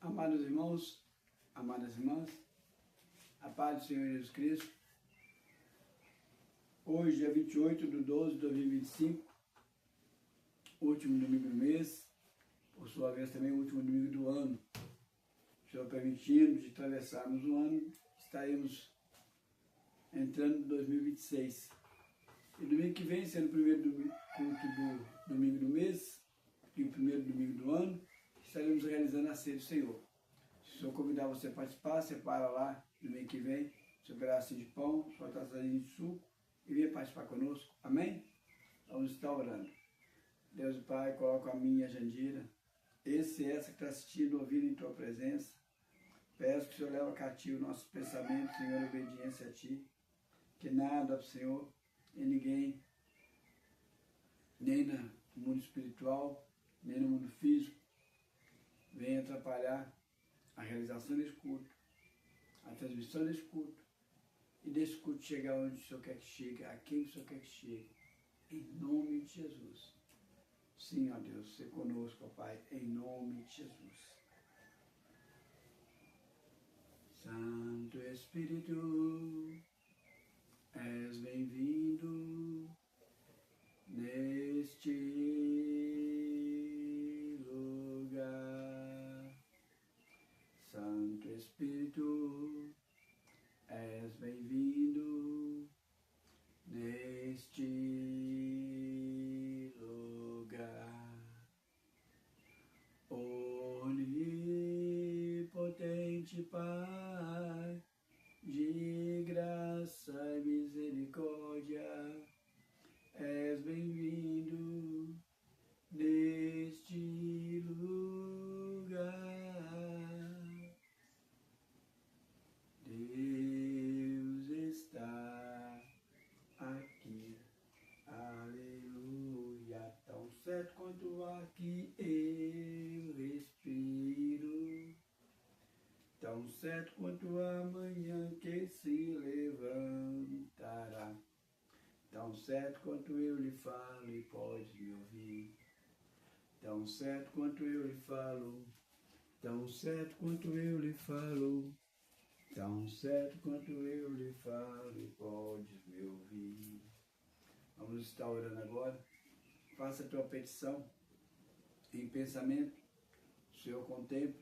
Amados irmãos, amadas irmãs, a paz do Senhor Jesus Cristo. Hoje, dia 28/12/2025, último domingo do mês, por sua vez também o último domingo do ano. O Senhor permitindo de atravessarmos o ano, estaremos entrando em 2026. E domingo que vem, sendo o primeiro culto do domingo do mês e o primeiro domingo do ano, estaremos realizando a ceia do Senhor. Se o Senhor convidar você a participar, separa lá domingo que vem, seu pedaço de pão, sua taçazinha de suco e venha participar conosco. Amém? Vamos estar orando. Deus Pai, coloca a minha Jandira, esse e essa que está assistindo, ouvindo em Tua presença. Peço que o Senhor leve cativo nossos pensamentos, Senhor, em obediência a Ti. Que nada, Senhor, e ninguém, nem no mundo espiritual, nem no mundo físico, venha atrapalhar a realização desse culto, a transmissão desse culto, e desse culto chegar onde o Senhor quer que chegue, a quem o Senhor quer que chegue, em nome de Jesus. Sim, ó Deus, seja conosco, ó Pai, em nome de Jesus. Santo Espírito, és bem-vindo neste lugar. Santo Espírito, és bem-vindo neste lugar. Onipotente Pai, de graça e misericórdia, és bem-vindo neste lugar. Deus está aqui, aleluia. Tão certo quanto o ar que eu respiro, tão certo quanto a manhã que se levantará, tão certo quanto eu lhe falo e pode me ouvir, tão certo quanto eu lhe falo, tão certo quanto eu lhe falo, tão certo quanto eu lhe falo e pode me ouvir. Vamos estar orando agora. Faça a tua petição em pensamento, o Senhor contempla,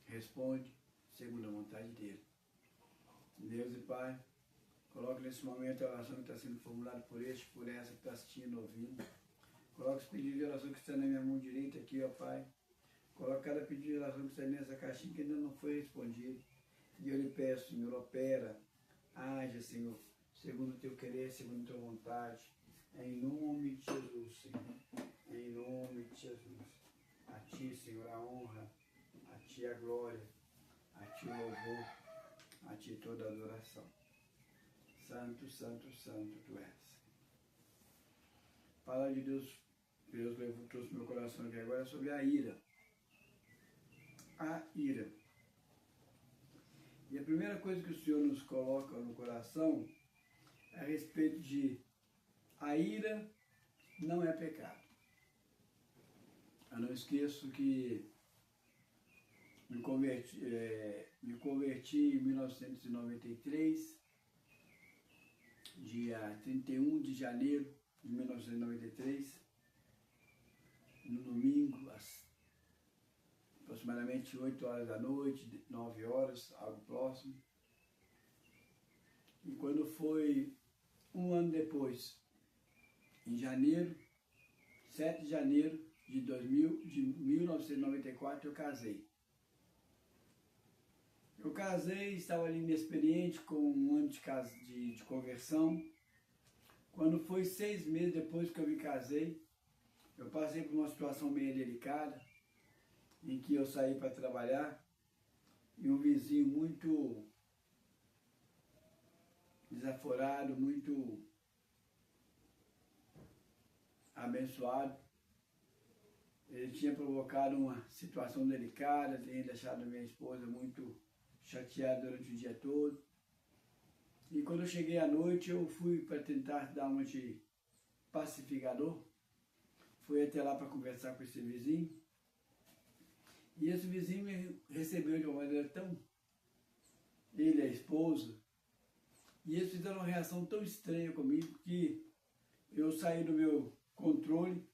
responde segundo a vontade dele. Deus e Pai, coloque nesse momento a oração que está sendo formulada por este, por essa que está assistindo, ouvindo. Coloque os pedidos de oração que está na minha mão direita aqui, ó Pai. Coloque cada pedido de oração que está nessa caixinha que ainda não foi respondido. E eu lhe peço, Senhor, opera, haja, Senhor, segundo o teu querer, segundo a tua vontade. Em nome de Jesus, Senhor. Em nome de Jesus. A Ti, Senhor, a honra, a Ti a glória, a Ti o louvor, a Ti toda a adoração. Santo, santo, santo Tu és. A palavra de Deus, Deus trouxe meu coração aqui agora sobre a ira. A ira. E a primeira coisa que o Senhor nos coloca no coração é a respeito de a ira não é pecado. Eu não esqueço que me converti em 1993, dia 31 de janeiro de 1993, no domingo, às aproximadamente 8 horas da noite, 9 horas, algo próximo. E quando foi um ano depois, em janeiro, 7 de janeiro de 1994, eu casei. Eu casei, estava ali inexperiente, com um ano de conversão. Quando foi 6 meses depois que eu me casei, eu passei por uma situação meio delicada, em que eu saí para trabalhar e um vizinho muito desaforado, muito abençoado, ele tinha provocado uma situação delicada, tinha deixado minha esposa muito chateada durante o dia todo. E quando eu cheguei à noite, eu fui para tentar dar uma de pacificador, fui até lá para conversar com esse vizinho. E esse vizinho me recebeu de uma maneira tão... Ele, a esposa, e eles fizeram uma reação tão estranha comigo que eu saí do meu controle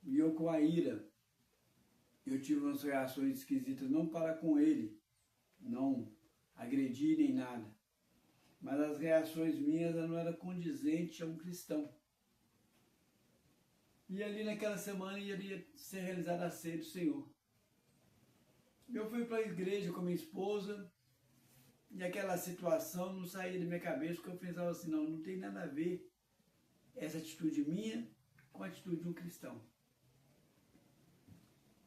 e eu com a ira. Eu tive umas reações esquisitas, não para com ele, não agredi nem nada, mas as reações minhas não eram condizentes a um cristão. E ali naquela semana iria ser realizada a ceia do Senhor. Eu fui para a igreja com minha esposa e aquela situação não saía da minha cabeça, porque eu pensava assim, não tem nada a ver essa atitude minha com a atitude de um cristão.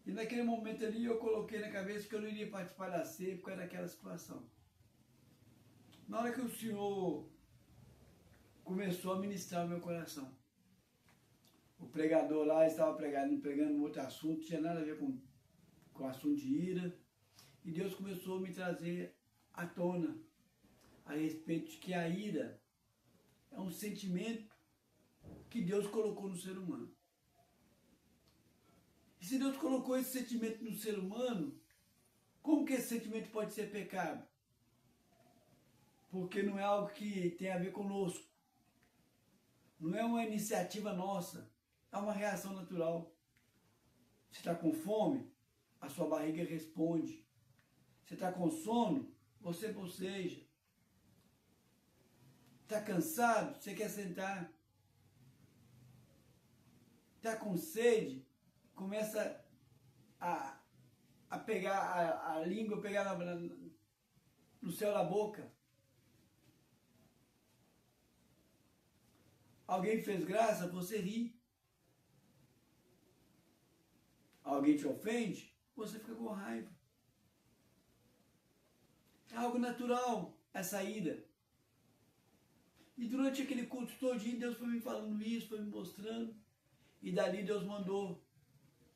E naquele momento ali eu coloquei na cabeça que eu não iria participar da ceia por causa daquela situação. Na hora que o Senhor começou a ministrar o meu coração, o pregador lá estava pregando um outro assunto, não tinha nada a ver com o assunto de ira, e Deus começou a me trazer à tona a respeito de que a ira é um sentimento que Deus colocou no ser humano. E se Deus colocou esse sentimento no ser humano, como que esse sentimento pode ser pecado? Porque não é algo que tem a ver conosco. Não é uma iniciativa nossa. É uma reação natural. Você está com fome? A sua barriga responde. Você está com sono? Você boceja. Está cansado? Você quer sentar. Está com sede? Começa a pegar a língua, pegar no céu da boca. Alguém fez graça, você ri. Alguém te ofende, você fica com raiva. É algo natural, essa ira. E durante aquele culto todinho, Deus foi me falando isso, foi me mostrando. E dali Deus mandou.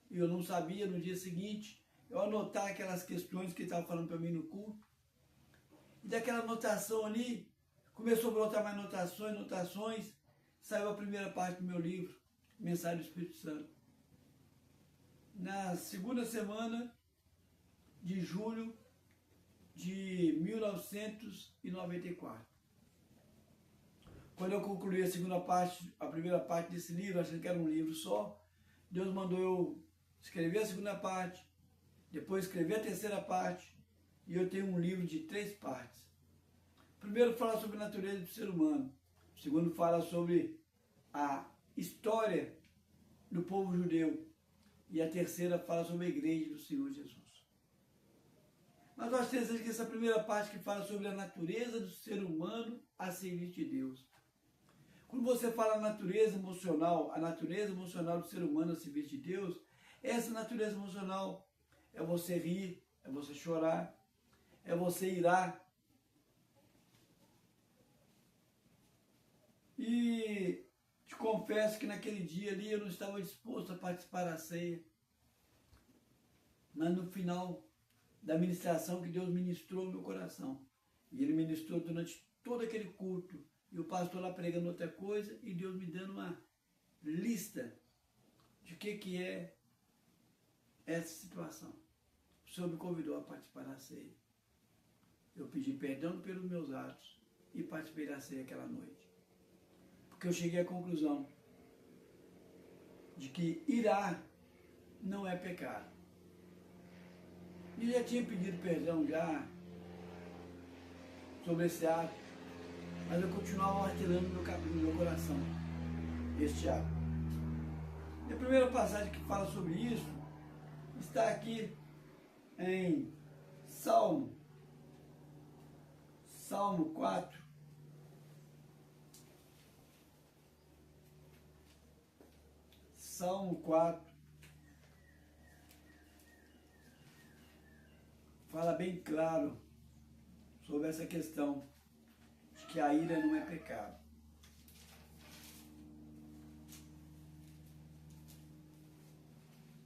E eu não sabia, no dia seguinte, eu anotar aquelas questões que ele estava falando para mim no culto. E daquela anotação ali, começou a brotar mais anotações. Saiu a primeira parte do meu livro, Mensagem do Espírito Santo. Na segunda semana de julho de 1994. Quando eu concluí a primeira parte desse livro, achando que era um livro só, Deus mandou eu escrever a segunda parte, depois escrever a terceira parte, e eu tenho um livro de 3 partes. O primeiro fala sobre a natureza do ser humano, o segundo fala sobre a história do povo judeu, e a terceira fala sobre a igreja do Senhor Jesus. Mas nós temos que essa primeira parte que fala sobre a natureza do ser humano a serviço de Deus. Quando você fala a natureza emocional do ser humano a serviço de Deus, essa natureza emocional é você rir, é você chorar, é você irar. E te confesso que naquele dia ali eu não estava disposto a participar da ceia. Mas no final da ministração que Deus ministrou no meu coração, e Ele ministrou durante todo aquele culto, e o pastor lá pregando outra coisa, e Deus me dando uma lista de que é essa situação. O Senhor me convidou a participar da ceia. Eu pedi perdão pelos meus atos e participei da ceia aquela noite. Porque eu cheguei à conclusão de que irar não é pecado. E já tinha pedido perdão já sobre esse ato, mas eu continuava martelando no meu coração este ato. E a primeira passagem que fala sobre isso está aqui em Salmo 4. Salmo 4 fala bem claro sobre essa questão de que a ira não é pecado.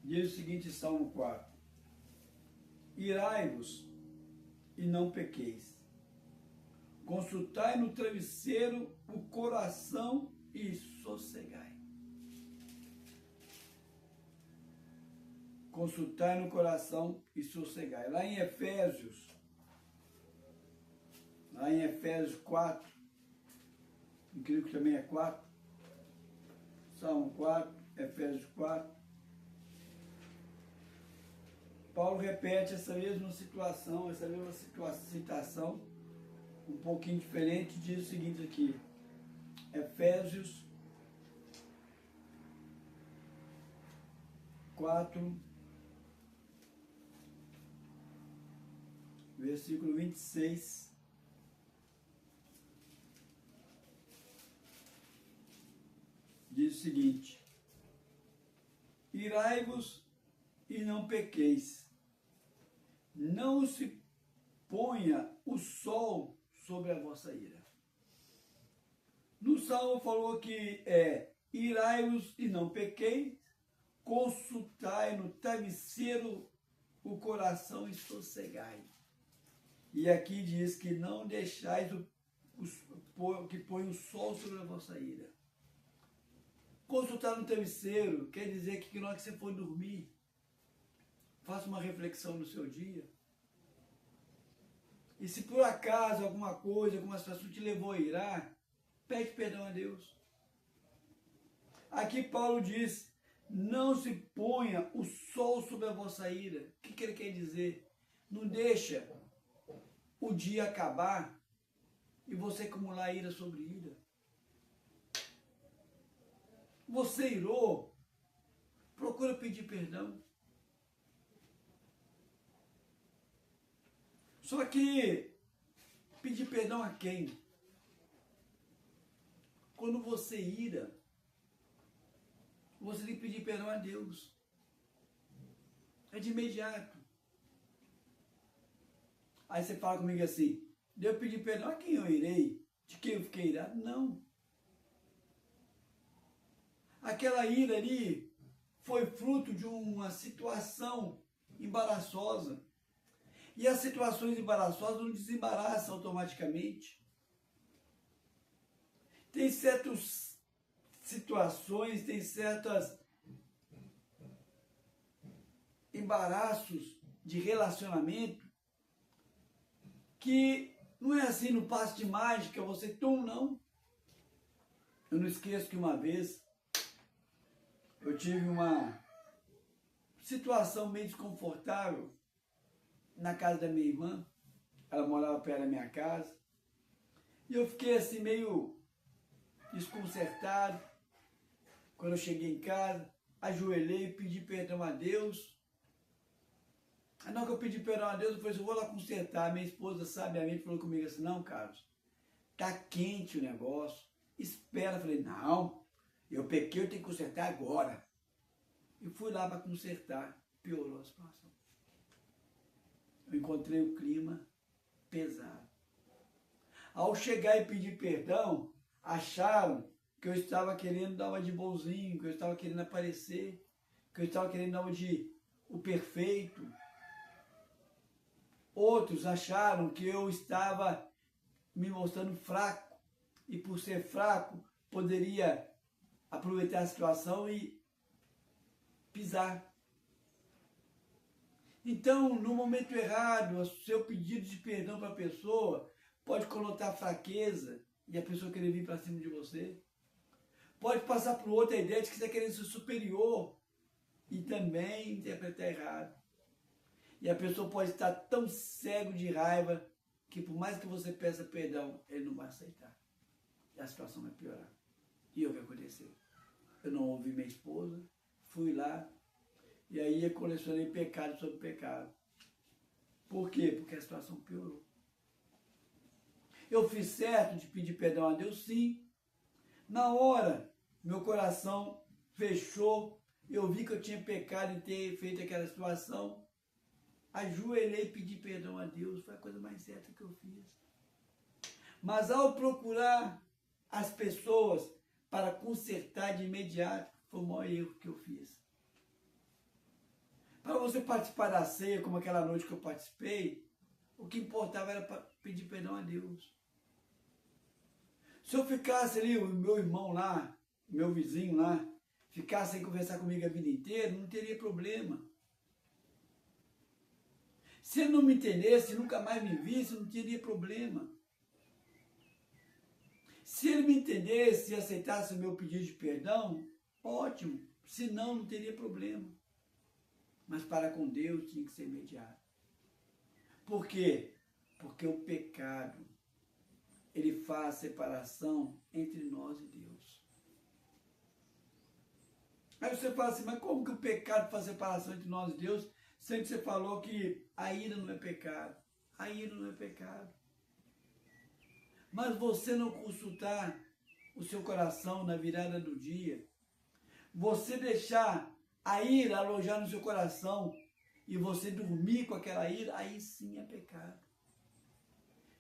Diz o seguinte, Salmo 4: Irai-vos e não pequeis. Consultai no travesseiro o coração e sossegai. consultai no coração e sossegai. Lá em Efésios 4, incrível que também é 4, Salmo 4, Efésios 4, Paulo repete essa mesma situação, citação, um pouquinho diferente, diz o seguinte aqui, Efésios 4, versículo 26, diz o seguinte, irai-vos e não pequeis, não se ponha o sol sobre a vossa ira. No Salmo falou que irai-vos e não pequeis, consultai no travesseiro o coração e sossegai. E aqui diz que não deixais que põe o sol sobre a vossa ira. Consultar no travesseiro quer dizer que na hora que você for dormir, faça uma reflexão no seu dia. E se por acaso alguma coisa, alguma situação te levou a irar, pede perdão a Deus. Aqui Paulo diz, não se ponha o sol sobre a vossa ira. O que ele quer dizer? Não deixa o dia acabar e você acumular ira sobre ira. Você irou, procura pedir perdão. Só que pedir perdão a quem? Quando você ira, você tem que pedir perdão a Deus. É de imediato. Aí você fala comigo assim, devo pedir perdão a quem eu irei? De quem eu fiquei irado? Não. Aquela ira ali foi fruto de uma situação embaraçosa. E as situações embaraçosas não desembaraçam automaticamente. Tem certas situações, tem certos embaraços de relacionamento que não é assim no passe de mágica, você não. Eu não esqueço que uma vez eu tive uma situação meio desconfortável na casa da minha irmã, ela morava perto da minha casa, e eu fiquei assim meio desconcertado. Quando eu cheguei em casa, ajoelhei, pedi perdão a Deus. Não que eu pedi perdão a Deus, eu falei assim, eu vou lá consertar. Minha esposa sabiamente falou comigo assim, não, Carlos, tá quente o negócio, espera. Eu falei, não, eu pequei, eu tenho que consertar agora. E fui lá para consertar, piorou a situação. Eu encontrei o clima pesado. Ao chegar e pedir perdão, acharam que eu estava querendo dar uma de bonzinho, que eu estava querendo aparecer, que eu estava querendo dar uma de o perfeito. Outros acharam que eu estava me mostrando fraco, e por ser fraco, poderia aproveitar a situação e pisar. Então, no momento errado, o seu pedido de perdão para a pessoa pode conotar fraqueza e a pessoa querer vir para cima de você. Pode passar por outra ideia de que você está querendo ser superior e também interpretar errado. E a pessoa pode estar tão cego de raiva que por mais que você peça perdão, ele não vai aceitar. E a situação vai piorar. E o que aconteceu? Eu não ouvi minha esposa, fui lá, e aí eu colecionei pecado sobre pecado. Por quê? Porque a situação piorou. Eu fiz certo de pedir perdão a Deus? Sim. Na hora, meu coração fechou, eu vi que eu tinha pecado em ter feito aquela situação, ajoelhei e pedi perdão a Deus, foi a coisa mais certa que eu fiz. Mas ao procurar as pessoas para consertar de imediato, foi o maior erro que eu fiz. Para você participar da ceia, como aquela noite que eu participei, o que importava era pedir perdão a Deus. Se eu ficasse ali, o meu irmão lá, meu vizinho lá, ficasse sem conversar comigo a vida inteira, não teria problema. Se ele não me entendesse, nunca mais me visse, não teria problema. Se ele me entendesse e aceitasse o meu pedido de perdão, ótimo. Se não, não teria problema. Mas para com Deus tinha que ser imediato. Por quê? Porque o pecado, ele faz separação entre nós e Deus. Aí você fala assim, mas como que o pecado faz separação entre nós e Deus? Sendo que você falou que a ira não é pecado. A ira não é pecado. Mas você não consultar o seu coração na virada do dia, você deixar a ira alojar no seu coração e você dormir com aquela ira, aí sim é pecado.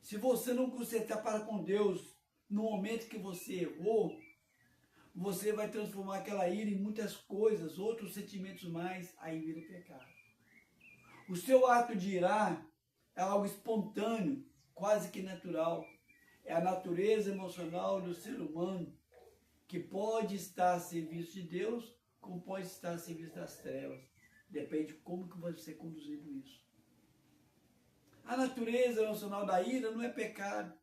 Se você não consertar para com Deus no momento que você errou, você vai transformar aquela ira em muitas coisas, outros sentimentos mais, aí vira pecado. O seu ato de irar é algo espontâneo, quase que natural. É a natureza emocional do ser humano, que pode estar a serviço de Deus, como pode estar a serviço das trevas. Depende de como que vai ser conduzido isso. A natureza emocional da ira não é pecado.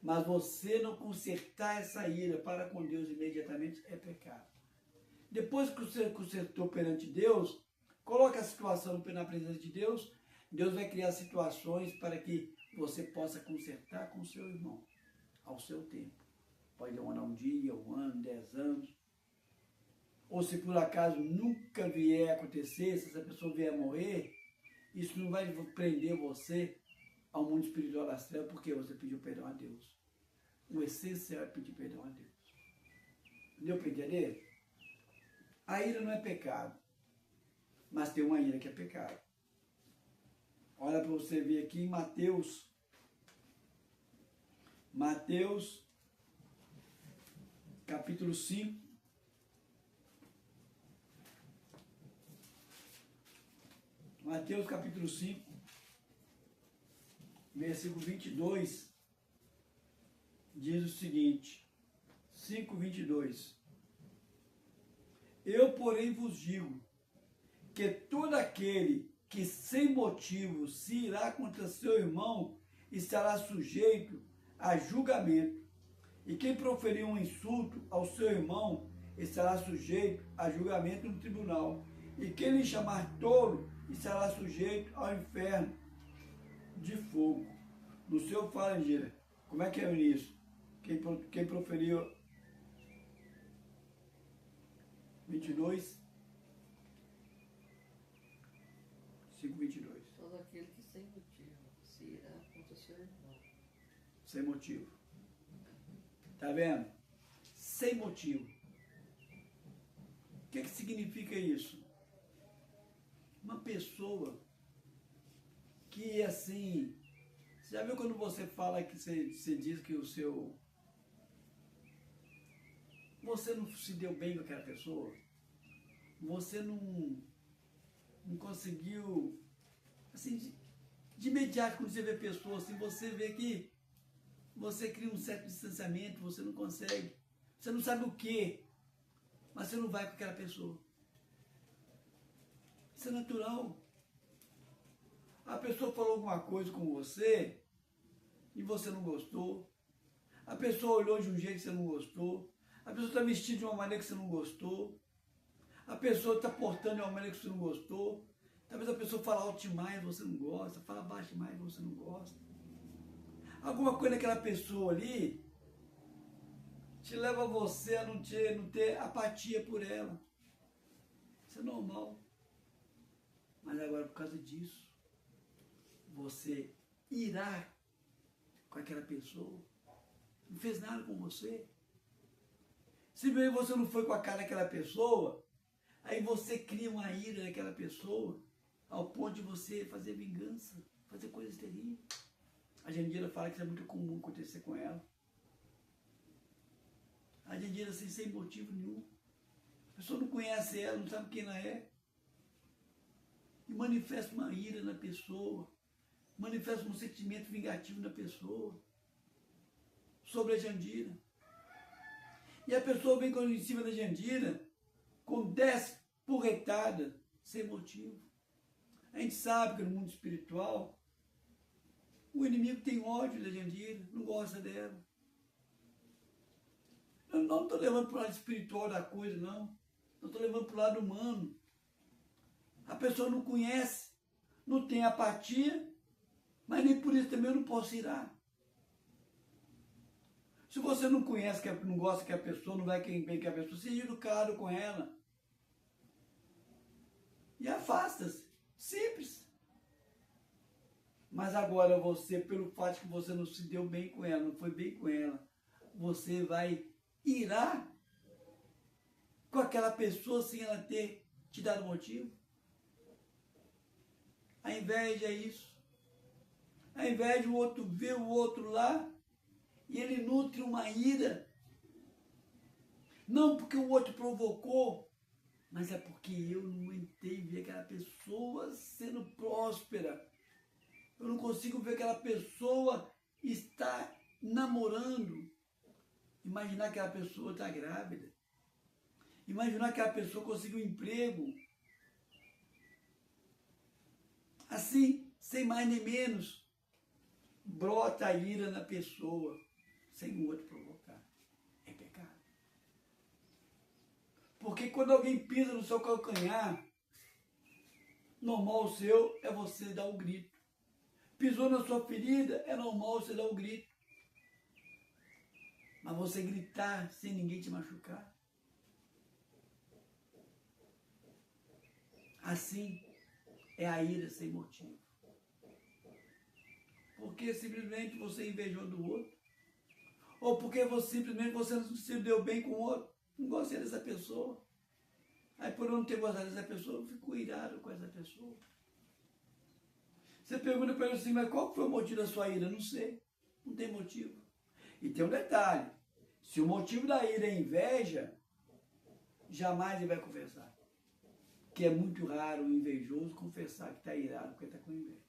Mas você não consertar essa ira para com Deus imediatamente é pecado. Depois que você consertou perante Deus, coloque a situação na presença de Deus, Deus vai criar situações para que você possa consertar com o seu irmão, ao seu tempo. Pode demorar um dia, um ano, 10 anos. Ou se por acaso nunca vier a acontecer, se essa pessoa vier a morrer, isso não vai prender você ao mundo espiritual das trevas, porque você pediu perdão a Deus. O essencial é pedir perdão a Deus. Deu para entender? A ira não é pecado, mas tem uma ira que é pecado. Olha para você ver aqui em Mateus, capítulo 5. Mateus capítulo 5, versículo 22, diz o seguinte, 5:22. Eu, porém, vos digo que todo aquele que sem motivo se irá contra seu irmão estará sujeito a julgamento. E quem proferir um insulto ao seu irmão estará sujeito a julgamento no tribunal. E quem lhe chamar tolo estará sujeito ao inferno de fogo. No seu falangeira. Como é que é isso? Quem proferiu 22, 5:22. Todo aquele que sem motivo se irá contra seu irmão. Sem motivo. Tá vendo? Sem motivo. O que significa isso? Uma pessoa que assim... Você já viu quando você fala que você diz que o seu... Você não se deu bem com aquela pessoa? Você não conseguiu... Assim, de imediato, quando você vê a pessoa, assim, você vê que você cria um certo distanciamento, você não consegue. Você não sabe o quê, mas você não vai com aquela pessoa. Isso é natural. A pessoa falou alguma coisa com você e você não gostou. A pessoa olhou de um jeito que você não gostou. A pessoa está vestida de uma maneira que você não gostou. A pessoa está portando de uma maneira que você não gostou. Talvez a pessoa fala alto demais e você não gosta. Fala baixo demais e você não gosta. Alguma coisa daquela pessoa ali te leva a você a não ter apatia por ela. Isso é normal. Mas agora, por causa disso, você irá com aquela pessoa. Não fez nada com você. Se bem você não foi com a cara daquela pessoa, aí você cria uma ira daquela pessoa, ao ponto de você fazer vingança, fazer coisas terríveis. A Jandira fala que isso é muito comum acontecer com ela. A Jandira assim, sem motivo nenhum. A pessoa não conhece ela, não sabe quem ela é. E manifesta uma ira na pessoa. Manifesta um sentimento vingativo na pessoa. Sobre a Jandira. E a pessoa vem em cima da Jandira com 10 porretadas sem motivo. A gente sabe que no mundo espiritual, o inimigo tem ódio da Jandira, não gosta dela. Eu não estou levando para o lado espiritual da coisa, não. Eu estou levando para o lado humano. A pessoa não conhece, não tem apatia, mas nem por isso também eu não posso irar. Se você não conhece, não gosta que a pessoa, não vai bem que a pessoa, seja educado com ela. E afasta-se. Simples. Mas agora você, pelo fato que você não se deu bem com ela, não foi bem com ela, você vai irar com aquela pessoa sem ela ter te dado motivo? A inveja é isso. A inveja, o outro vê o outro lá e ele nutre uma ira. Não porque o outro provocou, mas é porque eu não aguentei ver aquela pessoa sendo próspera. Eu não consigo ver aquela pessoa estar namorando. Imaginar que aquela pessoa está grávida. Imaginar que aquela pessoa conseguiu um emprego. Assim, sem mais nem menos, brota a ira na pessoa, sem o outro provocar. É pecado. Porque quando alguém pisa no seu calcanhar, normal o seu é você dar um grito. Pisou na sua ferida, é normal você dar um grito. Mas você gritar sem ninguém te machucar. Assim é a ira sem motivo. Porque simplesmente você invejou do outro. Ou porque simplesmente você não se deu bem com o outro. Não gostei dessa pessoa. Aí por eu não ter gostado dessa pessoa, eu fico irado com essa pessoa. Você pergunta para ele assim, mas qual foi o motivo da sua ira? Não sei. Não tem motivo. E tem um detalhe. Se o motivo da ira é inveja, jamais ele vai confessar. Que é muito raro o invejoso confessar que está irado porque está com inveja.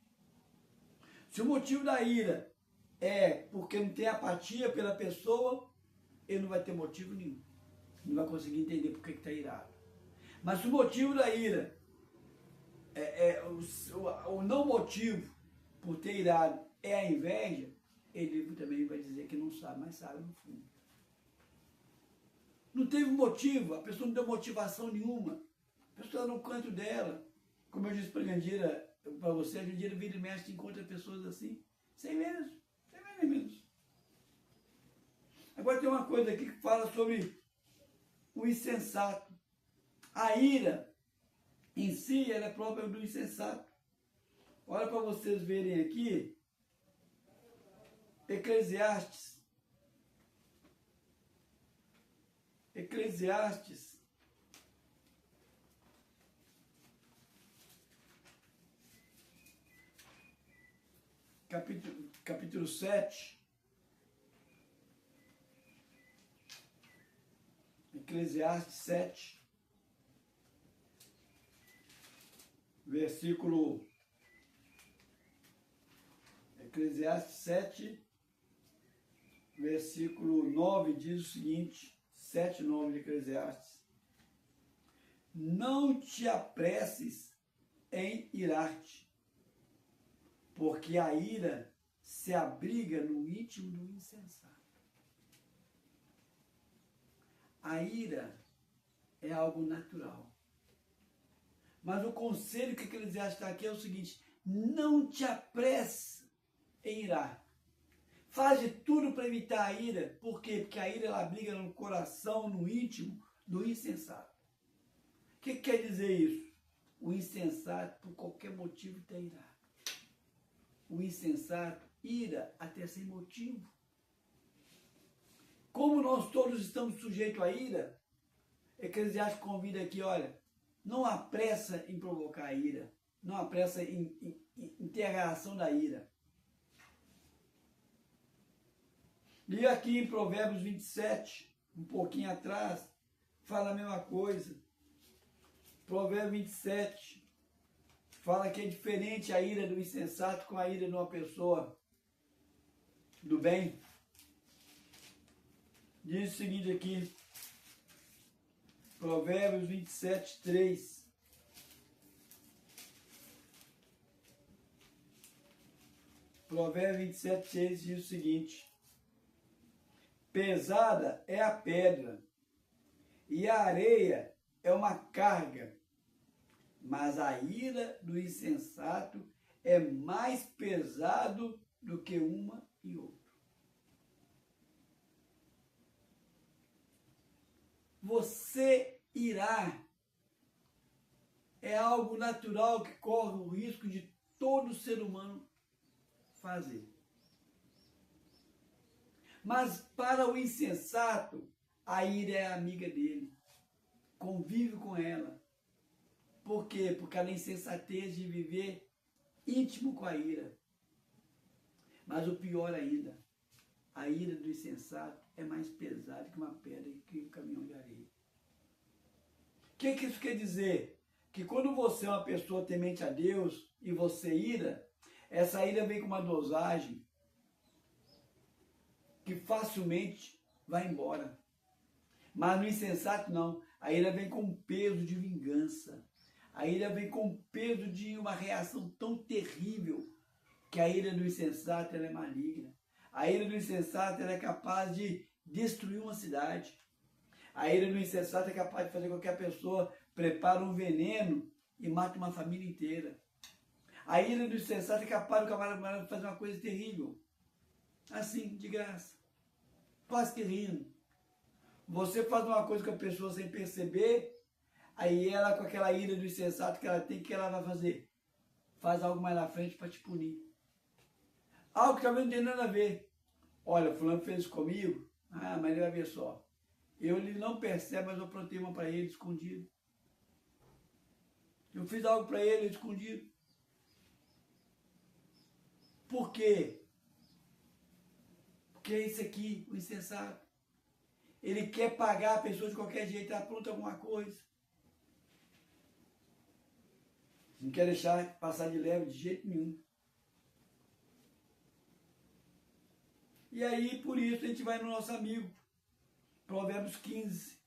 Se o motivo da ira é porque não tem apatia pela pessoa, ele não vai ter motivo nenhum. Não vai conseguir entender por que está irado. Mas se o motivo da ira o não motivo por ter irado é a inveja, ele também vai dizer que não sabe, mas sabe no fundo. Não teve motivo, a pessoa não deu motivação nenhuma. A pessoa está no canto dela. Como eu disse para a Jandira, para você, a Jandira vira e mexe, encontra pessoas assim, sem menos, sem mais nem menos. Agora tem uma coisa aqui que fala sobre o insensato. A ira em si, ela é própria do insensato. Olha para vocês verem aqui, Eclesiastes, capítulo 7, Eclesiastes 7, versículo Eclesiastes 7, versículo 9, diz o seguinte, 7, 9 de Eclesiastes: não te apresses em irar-te, porque a ira se abriga no íntimo do insensato. A ira é algo natural. Mas o conselho que Eclesiastes está aqui é o seguinte: não te apresse em irar. Faz de tudo para evitar a ira. Por quê? Porque a ira ela briga no coração, no íntimo do insensato. O que quer dizer isso? O insensato, por qualquer motivo, está irado. O insensato ira até sem motivo. Como nós todos estamos sujeitos à ira, Eclesiastes convida aqui, olha, não apressa em provocar a ira, não apressa em ter a reação da ira. E aqui em Provérbios 27, um pouquinho atrás, fala a mesma coisa. Provérbios 27 fala que é diferente a ira do insensato com a ira de uma pessoa do bem. Diz o seguinte aqui, Provérbios 27, 3. Provérbios 27, 6 diz o seguinte: pesada é a pedra, e a areia é uma carga, mas a ira do insensato é mais pesado do que uma e outra. Você irá é algo natural que corre o risco de todo ser humano fazer. Mas para o insensato, a ira é amiga dele. Convive com ela. Por quê? Porque ela é insensatez de viver íntimo com a ira. Mas o pior ainda, a ira do insensato é mais pesada que uma pedra que um caminhão de areia. O que isso quer dizer? Que quando você é uma pessoa temente a Deus e você ira, essa ira vem com uma dosagem que facilmente vai embora. Mas no insensato não. A ira vem com peso de vingança. A ira vem com peso de uma reação tão terrível que a ira do insensato ela é maligna. A ira do insensato ela é capaz de destruir uma cidade. A ira do insensato é capaz de fazer com que a pessoa prepare um veneno e mate uma família inteira. A ira do insensato é capaz do camarada fazer uma coisa terrível. Assim, de graça. Quase que rindo. Você faz uma coisa com a pessoa sem perceber, aí ela, com aquela ira do insensato que ela tem, o que ela vai fazer? Faz algo mais na frente para te punir. Algo que talvez não tenha nada a ver. Olha, fulano fez isso comigo. Ah, mas ele vai ver só. Ele não percebe, mas eu plantei uma para ele escondido. Eu fiz algo para ele escondido. Por quê? Porque é isso aqui, o insensato. Ele quer pagar a pessoa de qualquer jeito, ela apronta alguma coisa. Não quer deixar passar de leve de jeito nenhum. E aí, por isso, a gente vai no nosso amigo, Provérbios 15.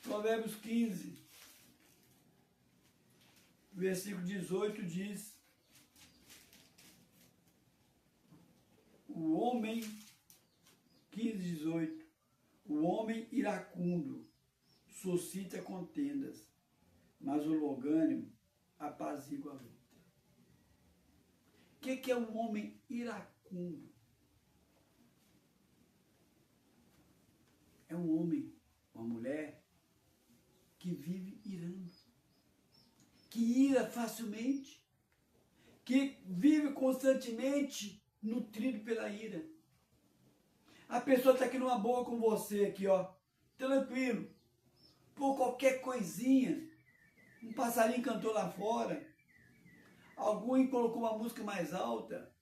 Provérbios 15, versículo 18 diz: o homem, 15, 18, o homem iracundo suscita contendas, mas o longânimo apazigua a luta. O que é um homem iracundo? É um homem, uma mulher, que vive irando, que ira facilmente, que vive constantemente nutrido pela ira. A pessoa está aqui numa boa com você, aqui ó, tranquilo, por qualquer coisinha, um passarinho cantou lá fora, alguém colocou uma música mais alta,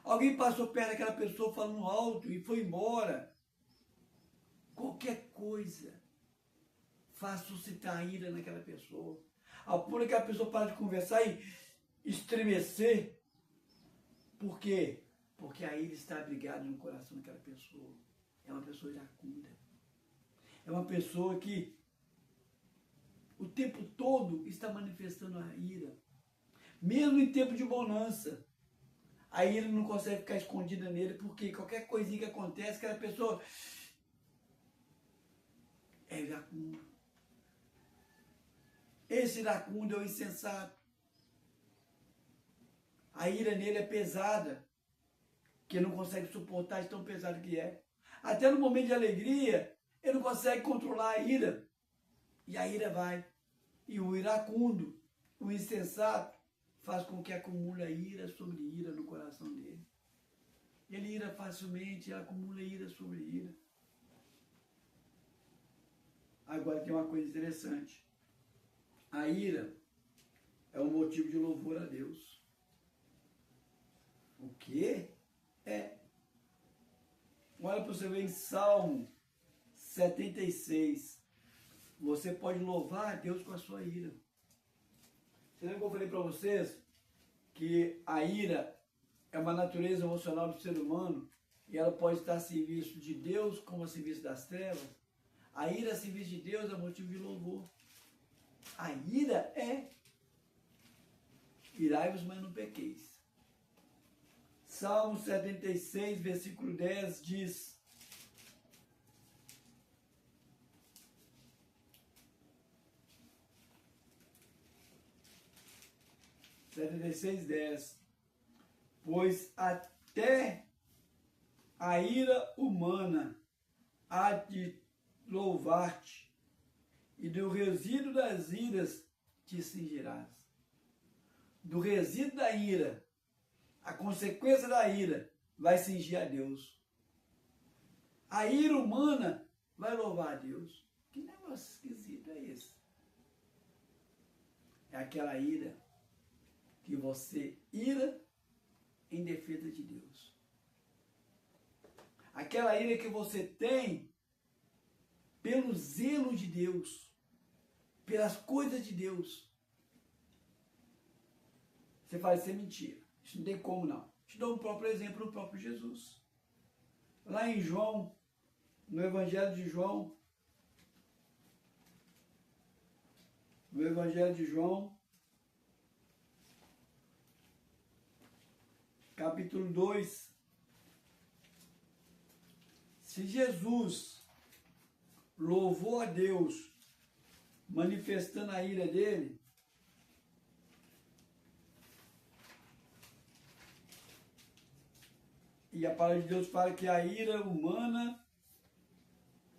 alguém passou perto daquela pessoa falando alto e foi embora. Qualquer coisa faz suscitar a ira naquela pessoa. Ao ponto que a pessoa para de conversar e estremecer. Por quê? Porque a ira está abrigada no coração daquela pessoa. É uma pessoa iracunda. É uma pessoa que o tempo todo está manifestando a ira. Mesmo em tempo de bonança. A ira não consegue ficar escondida nele, porque qualquer coisinha que acontece, aquela pessoa é iracundo. Esse iracundo é o insensato. A ira nele é pesada, que ele não consegue suportar de tão pesado que é. Até no momento de alegria, ele não consegue controlar a ira. E a ira vai. E o iracundo, o insensato, faz com que acumule ira sobre ira no coração dele. Ele ira facilmente, ele acumula ira sobre ira. Agora tem uma coisa interessante. A ira é um motivo de louvor a Deus. O quê? É. Olha para você ver em Salmo 76. Você pode louvar a Deus com a sua ira. Você lembra que eu falei para vocês que a ira é uma natureza emocional do ser humano e ela pode estar a serviço de Deus como a serviço das trevas? A ira a serviço de Deus é motivo de louvor. A ira é. Irai-vos, mas não pequeis. Salmo 76, versículo 10 diz: 76:10. Pois até a ira humana há de louvar-te, e do resíduo das iras te cingirás. Do resíduo da ira, a consequência da ira vai cingir a Deus. A ira humana vai louvar a Deus. Que negócio esquisito é esse? É aquela ira que você ira em defesa de Deus. Aquela ira que você tem pelo zelo de Deus, pelas coisas de Deus. Você fala, isso é mentira. Isso não tem como não. Te dou um próprio exemplo do próprio Jesus. Lá em João, no Evangelho de João, capítulo 2, se Jesus louvou a Deus manifestando a ira dele, e a palavra de Deus fala que a ira humana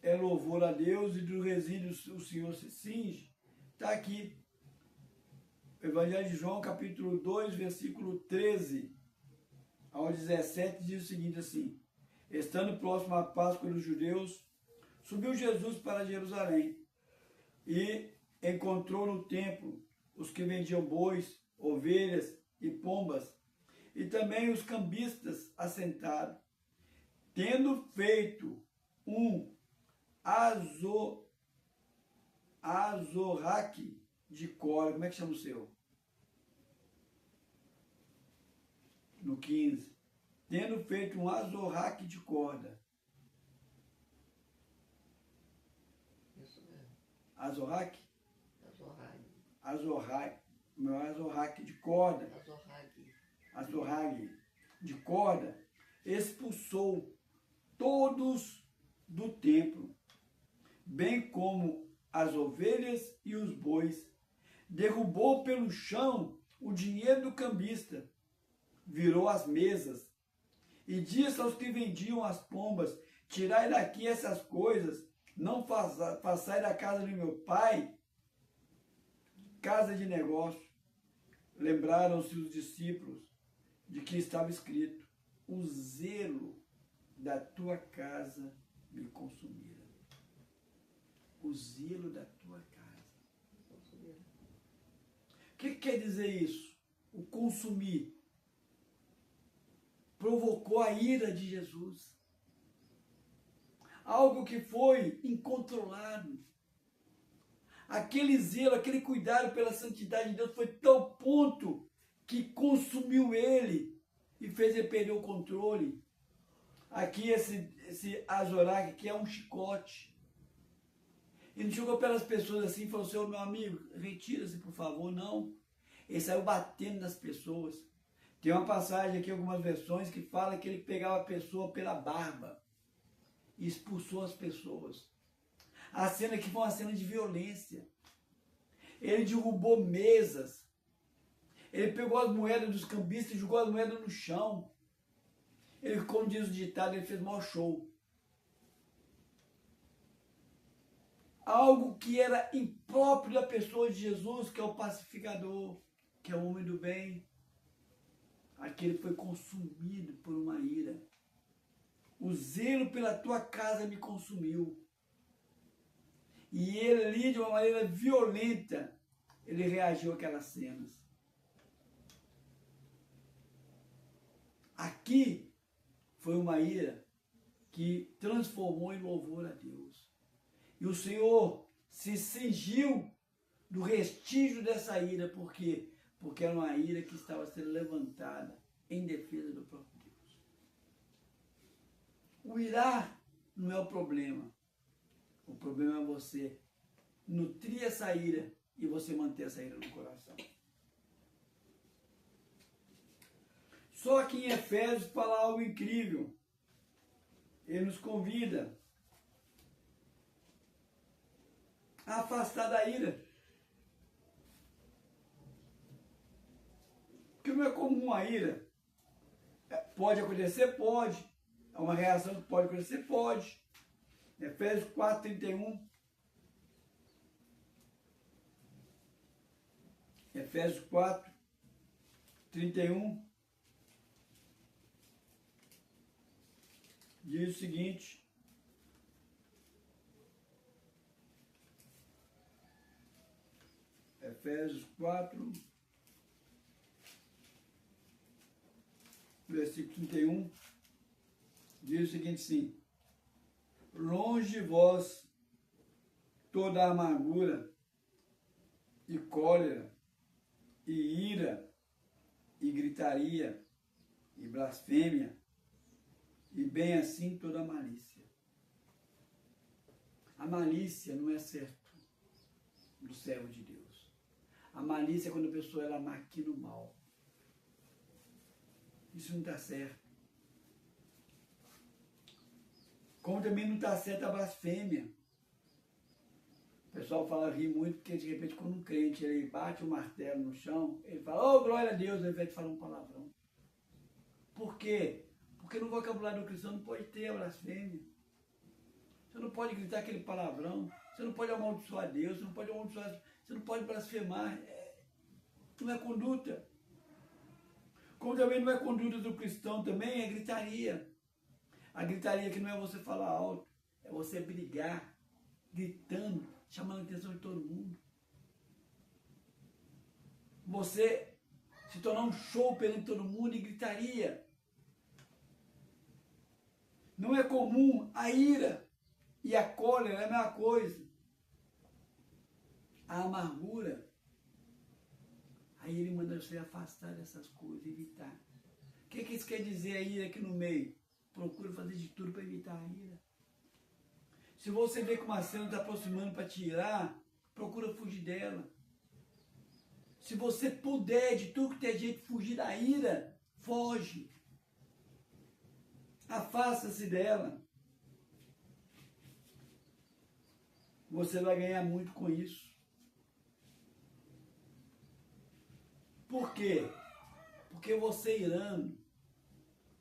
é louvor a Deus e do resíduo o Senhor se cinge, está aqui. Evangelho de João, capítulo 2, versículo 13 ao 17, diz o seguinte assim: estando próximo à Páscoa dos judeus, subiu Jesus para Jerusalém e encontrou no templo os que vendiam bois, ovelhas e pombas, e também os cambistas assentados, tendo feito um azorraque de corda. Como é que chama o seu? No 15. Tendo feito um azorraque de corda. Isso mesmo. Azorraque? Azorrague. Meu azorraque de corda. Azorrague de corda. Expulsou todos do templo, bem como as ovelhas e os bois. Derrubou pelo chão o dinheiro do cambista, virou as mesas e disse aos que vendiam as pombas: tirai daqui essas coisas, não façai da casa do meu pai casa de negócio. Lembraram-se os discípulos de que estava escrito: o zelo da tua casa me consumira. O zelo da tua casa. O que quer dizer isso? O consumir provocou a ira de Jesus. Algo que foi incontrolável. Aquele zelo, aquele cuidado pela santidade de Deus foi tão ponto que consumiu ele e fez ele perder o controle. Aqui esse azorraque aqui é um chicote. Ele não chegou pelas pessoas assim e falou assim: ô meu amigo, retira-se por favor. Não. Ele saiu batendo nas pessoas. Tem uma passagem aqui, algumas versões, que fala que ele pegava a pessoa pela barba e expulsou as pessoas. A cena aqui foi uma cena de violência. Ele derrubou mesas. Ele pegou as moedas dos cambistas e jogou as moedas no chão. Ele, como diz o ditado, ele fez mau show. Algo que era impróprio da pessoa de Jesus, que é o pacificador, que é o homem do bem. Aquele foi consumido por uma ira. O zelo pela tua casa me consumiu. E ele ali, de uma maneira violenta, ele reagiu àquelas cenas. Aqui foi uma ira que transformou em louvor a Deus. E o Senhor se cingiu do restígio dessa ira. Por quê? Porque era uma ira que estava sendo levantada em defesa do próprio Deus. O irar não é o problema. O problema é você nutrir essa ira e você manter essa ira no coração. Só que em Efésios fala algo incrível. Ele nos convida a afastar da ira. Porque não é comum a ira. Pode acontecer? Pode. É uma reação que pode acontecer? Pode. Efésios 4:31. Efésios 4:31. Diz o seguinte: Efésios 4, versículo 31, diz o seguinte, sim: longe de vós toda amargura e cólera e ira e gritaria e blasfêmia, e bem assim toda a malícia. A malícia não é certo do servo de Deus. A malícia é quando a pessoa ela maquina o mal. Isso não está certo. Como também não está certo a blasfêmia. O pessoal fala, ri muito, porque de repente quando um crente ele bate o martelo no chão, ele fala, oh, glória a Deus, ao invés de falar um palavrão. Por quê? Porque no vocabulário do cristão não pode ter a blasfêmia. Você não pode gritar aquele palavrão, você não pode amaldiçoar Deus, você não pode amaldiçoar, você não pode blasfemar. Não é conduta. Como também não é conduta do cristão, também é gritaria. A gritaria que não é você falar alto, é você brigar, gritando, chamando a atenção de todo mundo. Você se tornar um show perante todo mundo e gritaria. Não é comum a ira e a cólera, é a mesma coisa. A amargura. Aí ele manda você afastar dessas coisas, evitar. O que isso quer dizer a ira aqui no meio? Procura fazer de tudo para evitar a ira. Se você vê que uma cena está aproximando para te irar, procura fugir dela. Se você puder, de tudo que tem jeito, fugir da ira, foge. Afasta-se dela. Você vai ganhar muito com isso. Por quê? Porque você irando,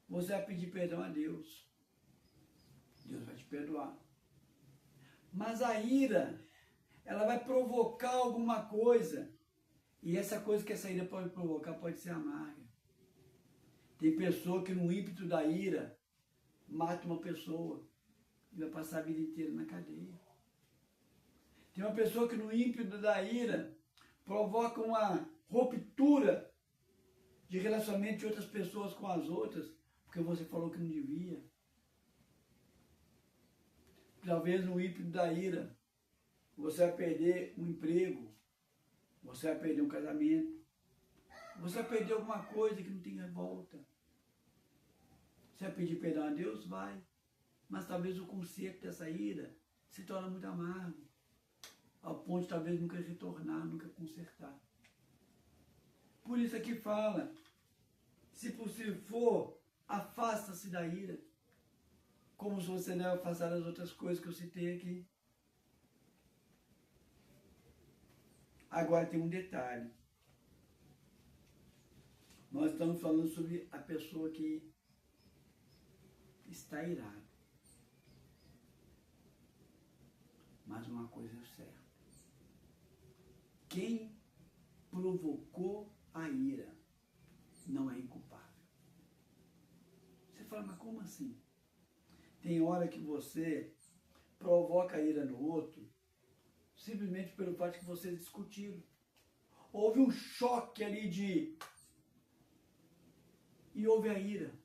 você vai pedir perdão a Deus. Deus vai te perdoar. Mas a ira, ela vai provocar alguma coisa. E essa coisa que essa ira pode provocar pode ser amarga. Tem pessoa que no ímpeto da ira mata uma pessoa e vai passar a vida inteira na cadeia. Tem uma pessoa que no ímpeto da ira provoca uma ruptura de relacionamento de outras pessoas com as outras, porque você falou que não devia. Talvez no ímpeto da ira você vai perder um emprego, você vai perder um casamento, você vai perder alguma coisa que não tem volta. Você vai pedir perdão a Deus? Vai. Mas talvez o conserto dessa ira se torne muito amargo, ao ponto de talvez nunca retornar, nunca consertar. Por isso aqui fala, se possível for, afasta-se da ira, como se você deve afastar das outras coisas que eu citei aqui. Agora tem um detalhe. Nós estamos falando sobre a pessoa que está irada. Mas uma coisa é certa. Quem provocou a ira não é inculpável. Você fala, mas como assim? Tem hora que você provoca a ira no outro simplesmente pelo fato que vocês discutiram. Houve um choque ali e houve a ira.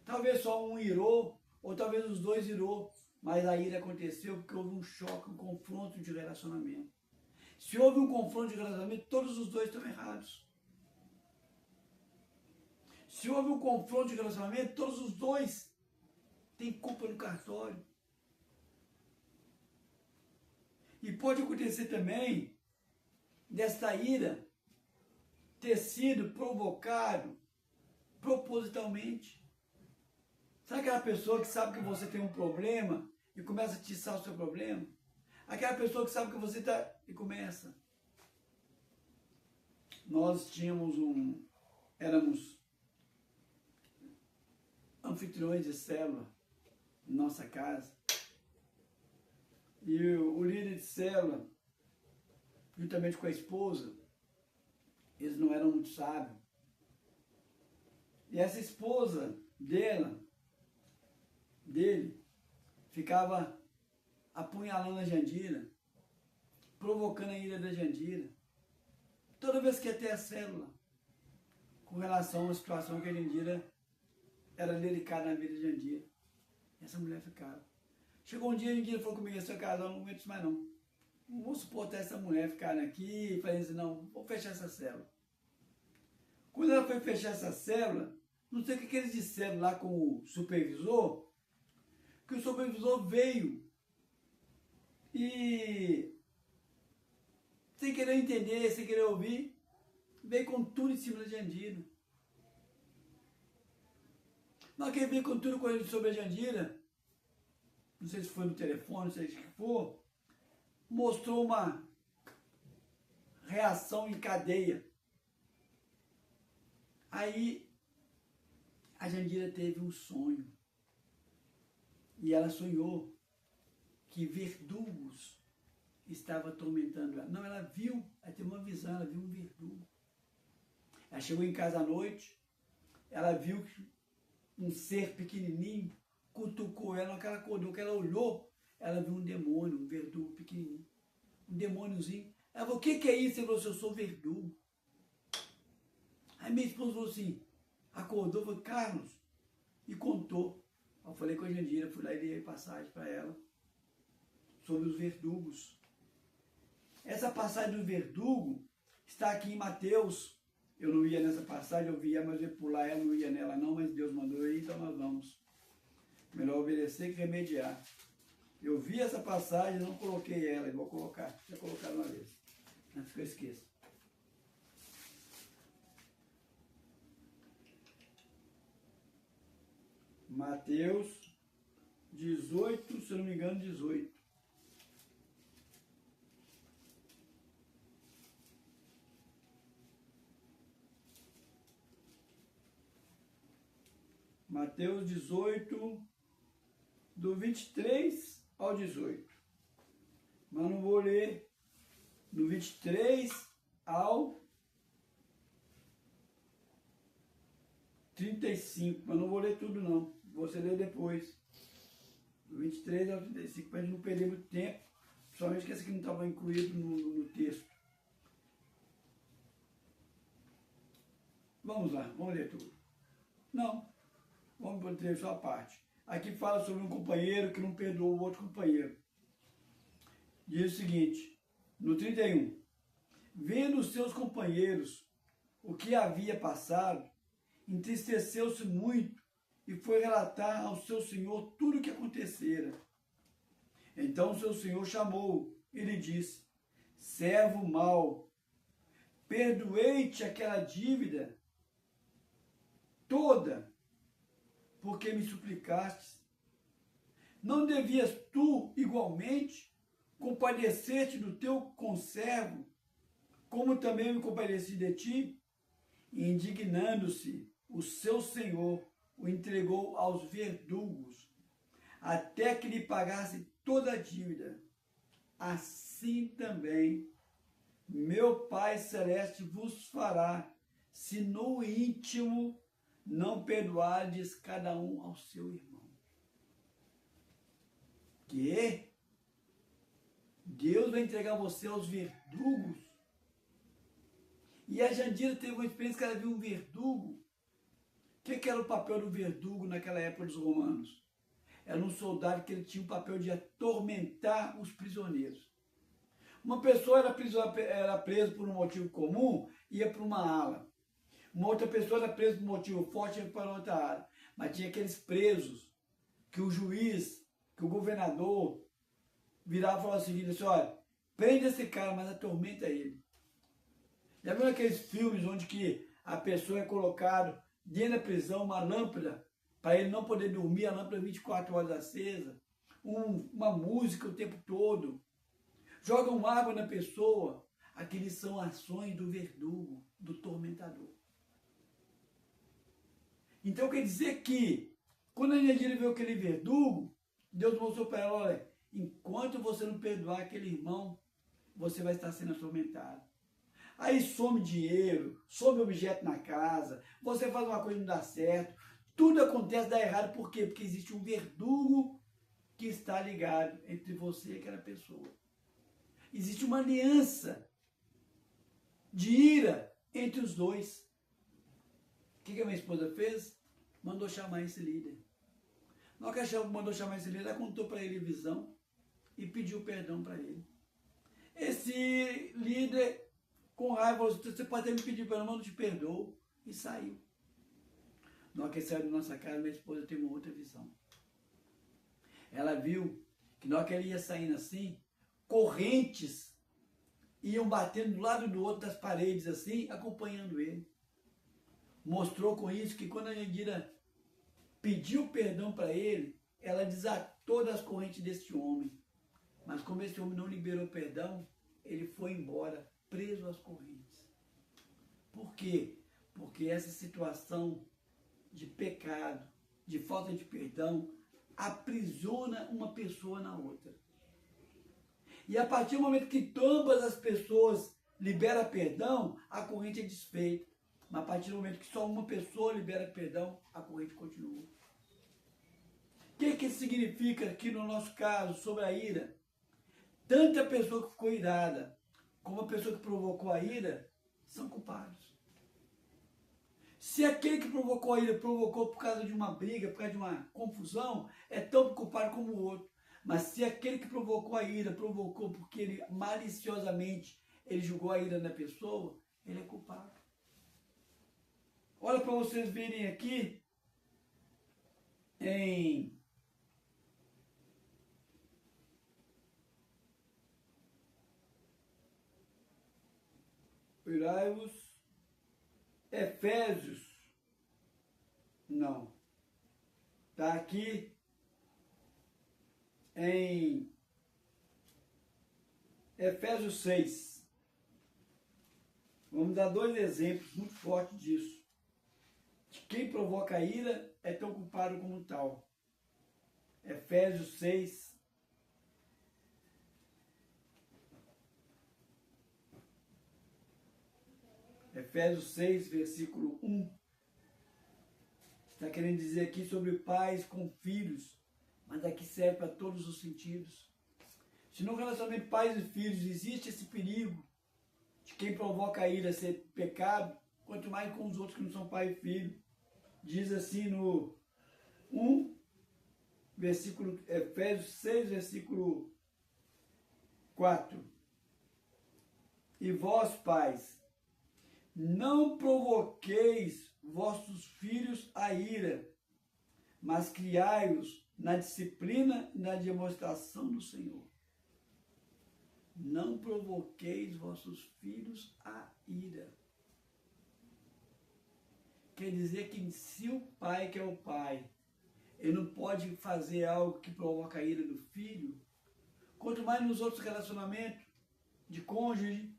Talvez só um irou, ou talvez os dois irou, mas a ira aconteceu porque houve um choque, um confronto de relacionamento. Se houve um confronto de relacionamento, todos os dois estão errados. Se houve um confronto de relacionamento, todos os dois têm culpa no cartório. E pode acontecer também desta ira ter sido provocado propositalmente. Sabe aquela pessoa que sabe que você tem um problema e começa a atiçar o seu problema? Aquela pessoa que sabe que você está e começa. Nós éramos anfitriões de célula em nossa casa. E o líder de célula, juntamente com a esposa, eles não eram muito sábios. E essa esposa dele, ficava apunhalando a Jandira, provocando a ira da Jandira, toda vez que ia ter a célula, com relação à situação que a Jandira era delicada na vida de Jandira. Essa mulher ficava. Chegou um dia, a Jandira falou comigo, essa casa eu não aguento mais não. Não vou suportar essa mulher ficar aqui e falando assim, não, vou fechar essa célula. Quando ela foi fechar essa célula, não sei o que eles disseram lá com o supervisor, que o supervisor veio e, sem querer entender, sem querer ouvir, veio com tudo em cima da Jandira. Na hora que ele veio com tudo correndo sobre a Jandira, não sei se foi no telefone, não sei o que for, mostrou uma reação em cadeia. Aí a Jandira teve um sonho. E ela sonhou que verdugos estavam atormentando ela. Não, ela teve uma visão, ela viu um verdugo. Ela chegou em casa à noite, ela viu que um ser pequenininho cutucou ela, que ela acordou, que ela olhou, ela viu um demônio, um verdugo pequenininho. Um demôniozinho. Ela falou, o que é isso? Ele falou, eu sou verdugo. Aí minha esposa falou assim, acordou, falou, Carlos, e contou. Eu falei com a Jandira, fui lá e dei passagem para ela sobre os verdugos. Essa passagem do verdugo está aqui em Mateus. Eu não ia nessa passagem, eu via, mas eu ia pular ela, não ia nela não, mas Deus mandou eu ir, então nós vamos. Melhor obedecer que remediar. Eu vi essa passagem, não coloquei ela, e vou colocar. Já colocar uma vez, antes que eu esqueça. Mateus 18, se eu não me engano, 18. Mateus 18, do 23 ao 18. Mas não vou ler do 23 ao 35, mas não vou ler tudo não. Você lê depois. Do 23 ao 35, para a gente não perder muito tempo. Principalmente que esse aqui não estava incluído no texto. Vamos lá, vamos ler tudo. Não, vamos ler só a parte. Aqui fala sobre um companheiro que não perdoou o outro companheiro. Diz o seguinte, no 31. Vendo os seus companheiros o que havia passado, entristeceu-se muito e foi relatar ao seu senhor tudo o que acontecera. Então seu senhor chamou e lhe disse, servo mau, perdoei-te aquela dívida toda, porque me suplicaste. Não devias tu, igualmente, compadecer-te do teu conservo, como também me compadeci de ti? E indignando-se, o seu senhor o entregou aos verdugos, até que lhe pagasse toda a dívida. Assim também meu Pai Celeste vos fará, se no íntimo não perdoardes cada um ao seu irmão. Que? Deus vai entregar você aos verdugos? E a Jandira teve uma experiência que ela viu um verdugo. O que era o papel do verdugo naquela época dos romanos? Era um soldado que ele tinha o papel de atormentar os prisioneiros. Uma pessoa era presa por um motivo comum, ia para uma ala. Uma outra pessoa era presa por um motivo forte, ia para outra ala. Mas tinha aqueles presos que o juiz, que o governador virava e falava o seguinte, assim, olha, prende esse cara, mas atormenta ele. Já viu aqueles filmes onde que a pessoa é colocada dentro da prisão uma lâmpada, para ele não poder dormir, a lâmpada 24 horas acesa, uma música o tempo todo, jogam água na pessoa, aqueles são ações do verdugo, do tormentador. Então quer dizer que, quando a Nandira viu aquele verdugo, Deus mostrou para ela, olha, enquanto você não perdoar aquele irmão, você vai estar sendo atormentado. Aí some dinheiro, some objeto na casa, você faz uma coisa e não dá certo, tudo acontece, dá errado, por quê? Porque existe um verdugo que está ligado entre você e aquela pessoa. Existe uma aliança de ira entre os dois. O que a minha esposa fez? Mandou chamar esse líder. Na hora que ela mandou chamar esse líder, ela contou para ele a visão e pediu perdão para ele. Esse líder, com raiva, falou, você pode até me pedir perdão, mas não te perdoo. E saiu. Na hora que ele saiu da nossa casa, minha esposa teve uma outra visão. Ela viu que na hora que ele ia saindo assim, correntes iam batendo do lado do outro das paredes assim, acompanhando ele. Mostrou com isso que quando a Nandira pediu perdão para ele, ela desatou das correntes deste homem. Mas como esse homem não liberou perdão, ele foi embora, preso às correntes. Por quê? Porque essa situação de pecado, de falta de perdão, aprisiona uma pessoa na outra. E a partir do momento que ambas as pessoas liberam perdão, a corrente é desfeita. Mas a partir do momento que só uma pessoa libera perdão, a corrente continua. O que significa aqui no nosso caso, sobre a ira? Tanto a pessoa que ficou irada, como a pessoa que provocou a ira, são culpados. Se aquele que provocou a ira provocou por causa de uma briga, por causa de uma confusão, é tão culpado como o outro. Mas se aquele que provocou a ira provocou porque ele maliciosamente ele julgou a ira na pessoa, ele é culpado. Olha para vocês verem aqui em Irai-vos, Efésios, não, está aqui em Efésios 6. Vamos dar dois exemplos muito fortes disso. De quem provoca a ira é tão culpado como tal. Efésios 6. Efésios 6, versículo 1. Está querendo dizer aqui sobre pais com filhos, mas aqui serve para todos os sentidos. Se no relacionamento pais e filhos existe esse perigo de quem provoca a ira ser pecado, quanto mais com os outros que não são pai e filho. Diz assim no 1, versículo, Efésios 6, versículo 4. E vós, pais, não provoqueis vossos filhos a ira, mas criai-os na disciplina e na demonstração do Senhor. Não provoqueis vossos filhos a ira. Quer dizer que se o pai, que é o pai, ele não pode fazer algo que provoca a ira do filho, quanto mais nos outros relacionamentos de cônjuge,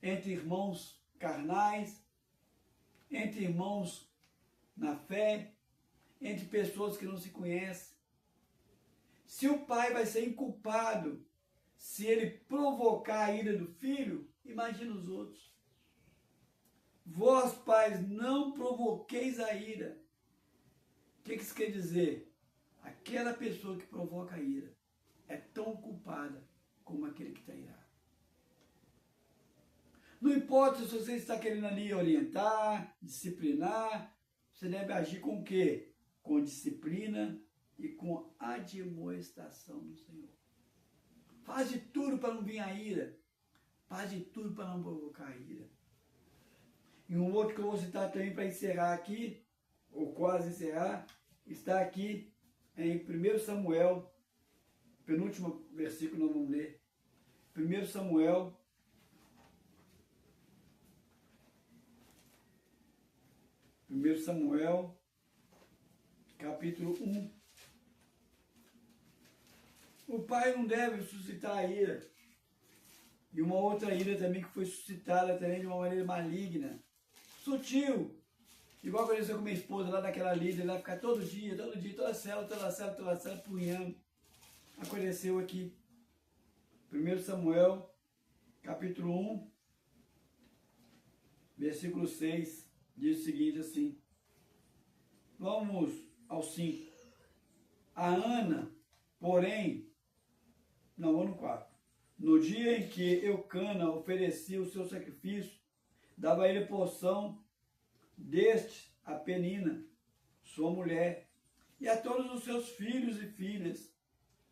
entre irmãos carnais, entre irmãos na fé, entre pessoas que não se conhecem. Se o pai vai ser inculpado, se ele provocar a ira do filho, imagina os outros. Vós, pais, não provoqueis a ira. O que isso quer dizer? Aquela pessoa que provoca a ira é tão culpada como aquele que está irado. Não importa se você está querendo ali orientar, disciplinar, você deve agir com o quê? Com disciplina e com admoestação do Senhor. Faz de tudo para não vir a ira. Faz de tudo para não provocar a ira. E um outro que eu vou citar também para encerrar aqui, ou quase encerrar, está aqui em 1 Samuel, penúltimo versículo nós vamos ler. 1 Samuel, 1 Samuel, capítulo 1. O pai não deve suscitar a ira. E uma outra ira também que foi suscitada também de uma maneira maligna, sutil. Igual aconteceu com minha esposa lá daquela líder, ela ficar todo dia, toda célula, punhando. Aconteceu aqui. 1 Samuel, capítulo 1, versículo 6, diz o seguinte assim. Vamos ao 5. A Ana, porém, não, vou no 4. No dia em que Eucana oferecia o seu sacrifício, dava a ele porção deste a Penina, sua mulher, e a todos os seus filhos e filhas.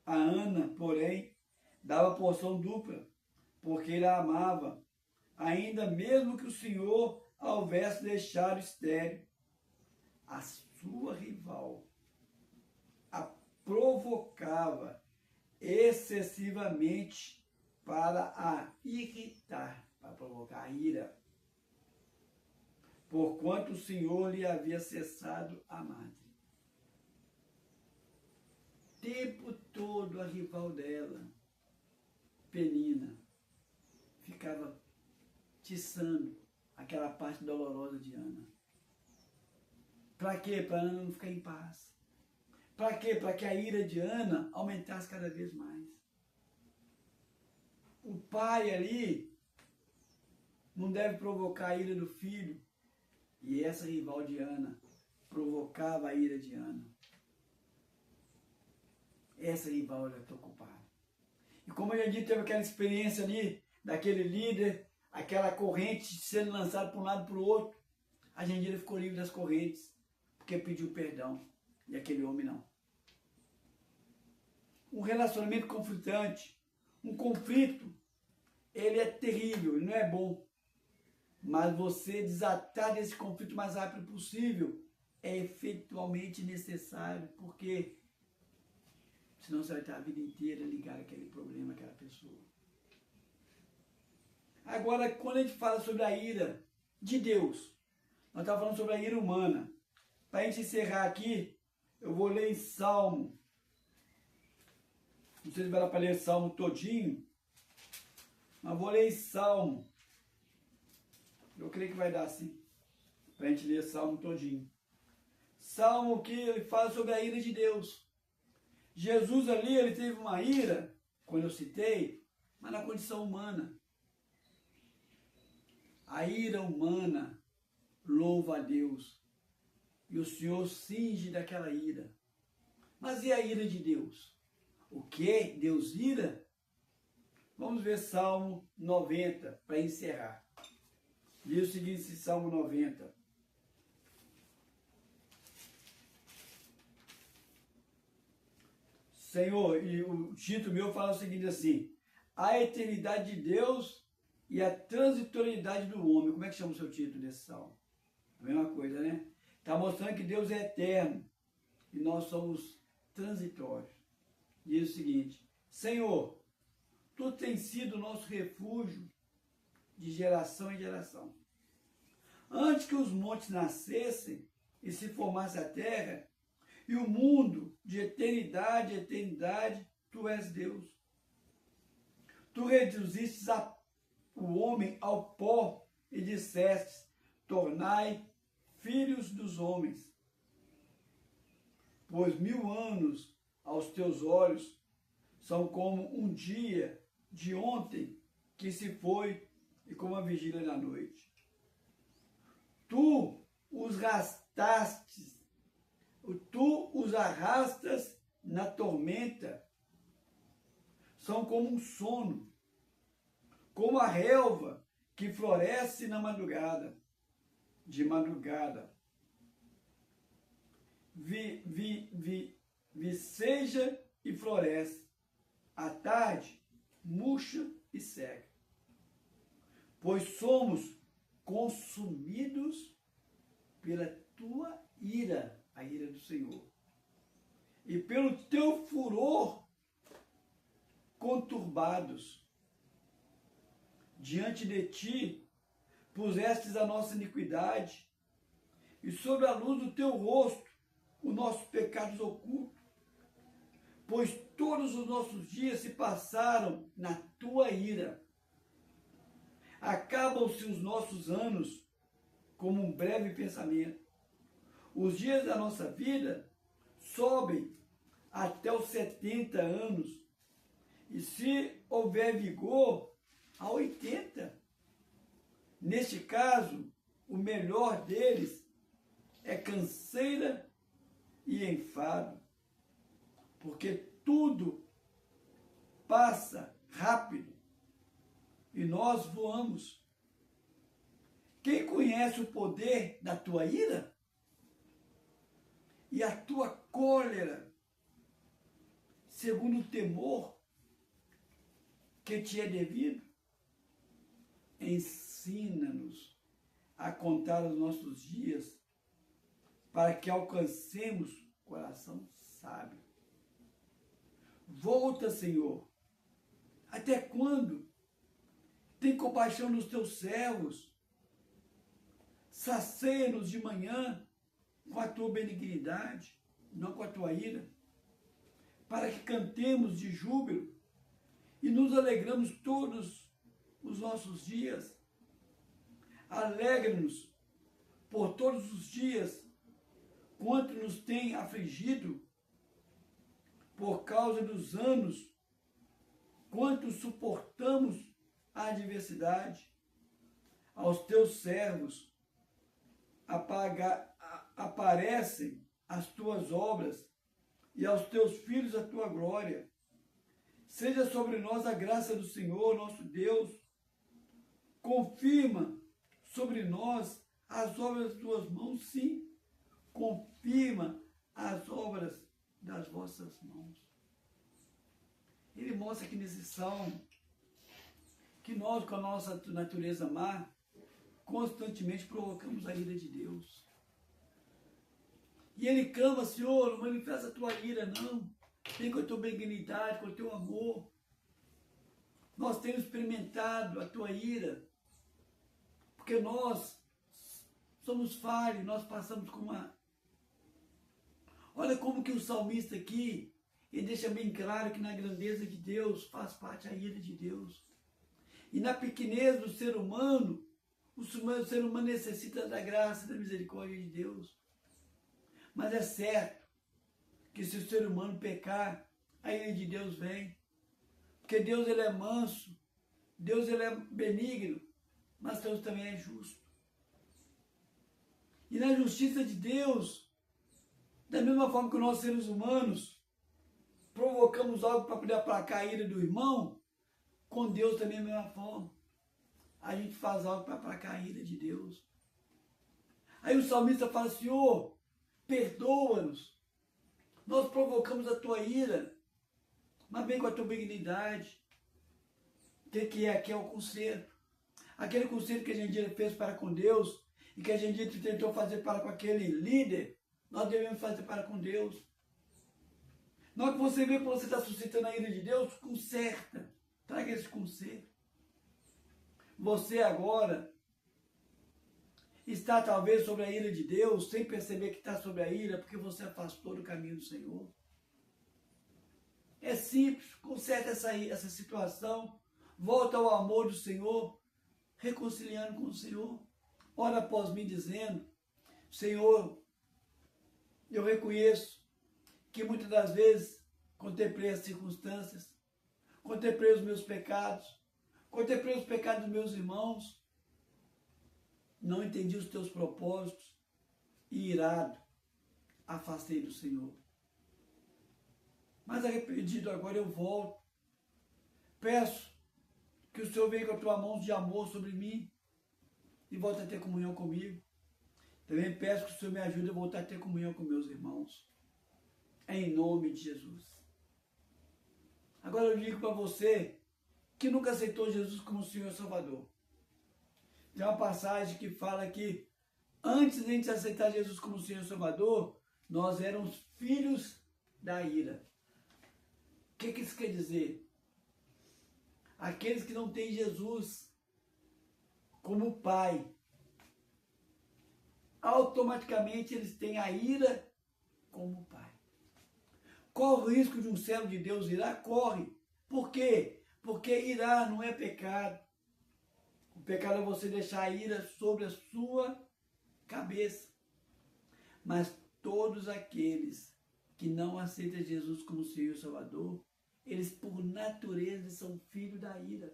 A Ana, porém, dava porção dupla, porque ele a amava, ainda mesmo que o Senhor a houvesse deixado estéril. A sua rival a provocava excessivamente para a irritar, para provocar a ira, porquanto o Senhor lhe havia cessado a madre. Tempo todo a rival dela, Penina, ficava tiçando aquela parte dolorosa de Ana. Para quê? Para Ana não ficar em paz. Para quê? Para que a ira de Ana aumentasse cada vez mais. O pai ali não deve provocar a ira do filho. E essa rival de Ana provocava a ira de Ana. Essa rival era preocupada. E como eu já disse, teve aquela experiência ali, daquele líder, aquela corrente sendo lançada para um lado e para o outro. A Jandira ficou livre das correntes, porque pediu perdão. E aquele homem não. Um relacionamento conflitante, um conflito, ele é terrível, ele não é bom. Mas você desatar desse conflito o mais rápido possível é efetualmente necessário, porque senão você vai estar a vida inteira ligado àquele problema, àquela pessoa. Agora, quando a gente fala sobre a ira de Deus, nós estamos falando sobre a ira humana. Para a gente encerrar aqui, eu vou ler em Salmo. Não sei se vai dar para ler Salmo todinho, mas vou ler em Salmo. Eu creio que vai dar sim, para a gente ler Salmo todinho. Salmo que ele fala sobre a ira de Deus. Jesus ali, ele teve uma ira, quando eu citei, mas na condição humana. A ira humana louva a Deus. E o Senhor cinge daquela ira. Mas e a ira de Deus? O que? Deus ira? Vamos ver Salmo 90, para encerrar. Diz o seguinte, Salmo 90. Senhor, e o título meu fala o seguinte assim: a eternidade de Deus e a transitoriedade do homem. Como é que chama o seu título desse salmo? A mesma coisa, né? Está mostrando que Deus é eterno e nós somos transitórios. Diz o seguinte: Senhor, Tu tens sido o nosso refúgio de geração em geração. Antes que os montes nascessem e se formasse a terra, e o mundo de eternidade em eternidade, Tu és Deus. Tu reduzistes o homem ao pó e dissestes: tornai filhos dos homens. Pois 1000 anos aos teus olhos são como um dia de ontem que se foi e como a vigília da noite. Tu os arrastas na tormenta, são como um sono, como a relva que floresce na madrugada, de madrugada. Viceja e floresce, à tarde murcha e seca. Pois somos consumidos pela tua ira, a ira do Senhor, e pelo teu furor conturbados. Diante de ti pusestes a nossa iniquidade, e sobre a luz do teu rosto os nossos pecados ocultos, pois todos os nossos dias se passaram na tua ira. Acabam-se os nossos anos como um breve pensamento. Os dias da nossa vida sobem até os 70 anos, e se houver vigor, a 80. Neste caso, o melhor deles é canseira e enfado, porque tudo passa rápido e nós voamos. Quem conhece o poder da tua ira e a tua cólera, segundo o temor que te é devido? Ensina-nos a contar os nossos dias, para que alcancemos coração sábio. Volta, Senhor. Até quando? Tem compaixão dos teus servos. Sacia-nos de manhã com a tua benignidade, não com a tua ira, para que cantemos de júbilo e nos alegramos todos os nossos dias. Alegra-nos por todos os dias, quanto nos tem afligido, por causa dos anos, quanto suportamos a adversidade. Aos teus servos aparecem as tuas obras, e aos teus filhos a tua glória. Seja sobre nós a graça do Senhor, nosso Deus. Confirma sobre nós as obras das tuas mãos, sim. Confirma as obras das vossas mãos. Ele mostra aqui nesse salmo que nós, com a nossa natureza má, constantemente provocamos a ira de Deus. E ele clama: Senhor, não manifesta a tua ira, não. Vem com a tua benignidade, com o teu amor. Nós temos experimentado a tua ira, porque nós somos falhos, nós passamos com uma... Olha como que o salmista aqui, ele deixa bem claro que na grandeza de Deus faz parte a ira de Deus. E na pequenez do ser humano, o ser humano necessita da graça e da misericórdia de Deus. Mas é certo que se o ser humano pecar, a ira de Deus vem. Porque Deus, ele é manso, Deus, ele é benigno, mas Deus também é justo. E na justiça de Deus, da mesma forma que nós, seres humanos, provocamos algo para poder aplacar a ira do irmão, com Deus também é a mesma forma. A gente faz algo para aplacar a ira de Deus. Aí o salmista fala: Senhor, perdoa-nos. Nós provocamos a tua ira, mas vem com a tua benignidade. O que é? Aqui é o conserto. Aquele conserto que a gente fez para com Deus e que a gente tentou fazer para com aquele líder, nós devemos fazer para com Deus. Na hora que você vê que você está suscitando a ira de Deus, conserta. Traga esse conserto. Você agora está talvez sobre a ira de Deus, sem perceber que está sobre a ira, porque você afastou do caminho do Senhor. É simples, conserta essa situação, volta ao amor do Senhor, reconciliando com o Senhor. Ora após mim dizendo: Senhor, eu reconheço que muitas das vezes contemplei as circunstâncias, contemplei os meus pecados, contemplei os pecados dos meus irmãos, não entendi os teus propósitos e, irado, afastei do Senhor. Mas arrependido agora eu volto. Peço que o Senhor venha com a tua mão de amor sobre mim e volte a ter comunhão comigo. Também peço que o Senhor me ajude a voltar a ter comunhão com meus irmãos. Em nome de Jesus. Agora eu digo para você que nunca aceitou Jesus como Senhor e Salvador. Tem uma passagem que fala que antes de a gente aceitar Jesus como Senhor e Salvador, nós éramos filhos da ira. O que isso quer dizer? Aqueles que não têm Jesus como Pai, automaticamente eles têm a ira como pai. Corre o risco de um servo de Deus irar? Corre. Por quê? Porque irar não é pecado. O pecado é você deixar a ira sobre a sua cabeça. Mas todos aqueles que não aceitam Jesus como Senhor e Salvador, eles por natureza são filhos da ira.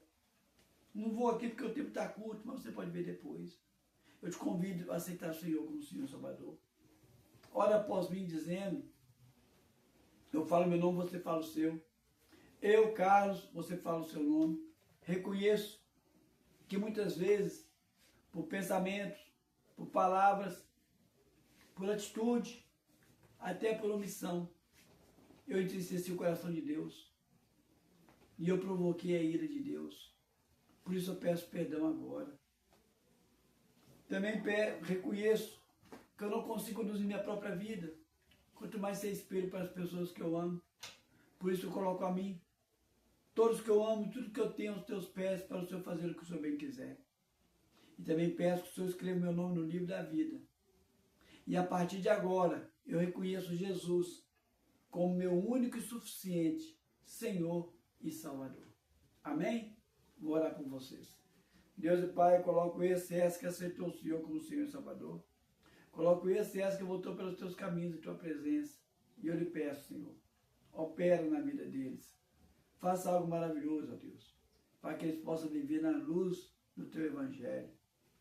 Não vou aqui porque o tempo está curto, mas você pode ver depois. Eu te convido a aceitar o Senhor como Senhor e Salvador. Ora após mim dizendo, eu falo meu nome, você fala o seu. Eu, Carlos, você fala o seu nome. Reconheço que muitas vezes, por pensamentos, por palavras, por atitude, até por omissão, eu entristeci o coração de Deus. E eu provoquei a ira de Deus. Por isso eu peço perdão agora. Também reconheço que eu não consigo conduzir minha própria vida. Quanto mais ser espelho para as pessoas que eu amo. Por isso eu coloco a mim. Todos que eu amo, tudo que eu tenho aos teus pés, para o Senhor fazer o que o Senhor bem quiser. E também peço que o Senhor escreva meu nome no livro da vida. E a partir de agora, eu reconheço Jesus como meu único e suficiente Senhor e Salvador. Amém? Vou orar por vocês. Deus e Pai, coloco esse que aceitou o Senhor como Senhor e Salvador. Coloco esse que voltou pelos teus caminhos e tua presença. E eu lhe peço, Senhor, opera na vida deles. Faça algo maravilhoso, ó Deus, para que eles possam viver na luz do teu Evangelho.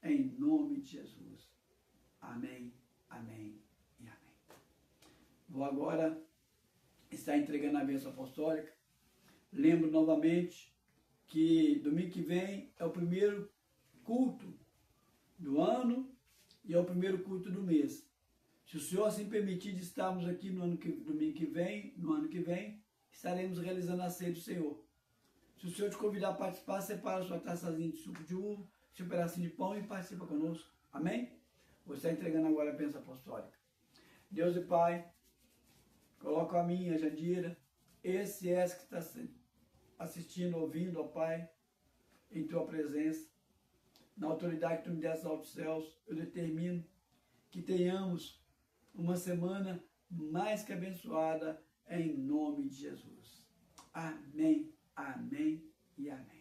Em nome de Jesus. Amém, amém e amém. Vou agora estar entregando a bênção apostólica. Lembro novamente que domingo que vem é o primeiro culto do ano e é o primeiro culto do mês. Se o Senhor assim permitir de estarmos aqui no ano que vem, estaremos realizando a ceia do Senhor. Se o Senhor te convidar a participar, separa a sua taçazinha de suco de uva, seu pedacinho de pão e participa conosco. Amém? Vou estar entregando agora a bênção apostólica. Deus e Pai, coloca a minha, a Jandira, esse que está assistindo, ouvindo, ó Pai, em Tua presença. Na autoridade que Tu me deste aos céus, eu determino que tenhamos uma semana mais que abençoada, em nome de Jesus. Amém, amém e amém.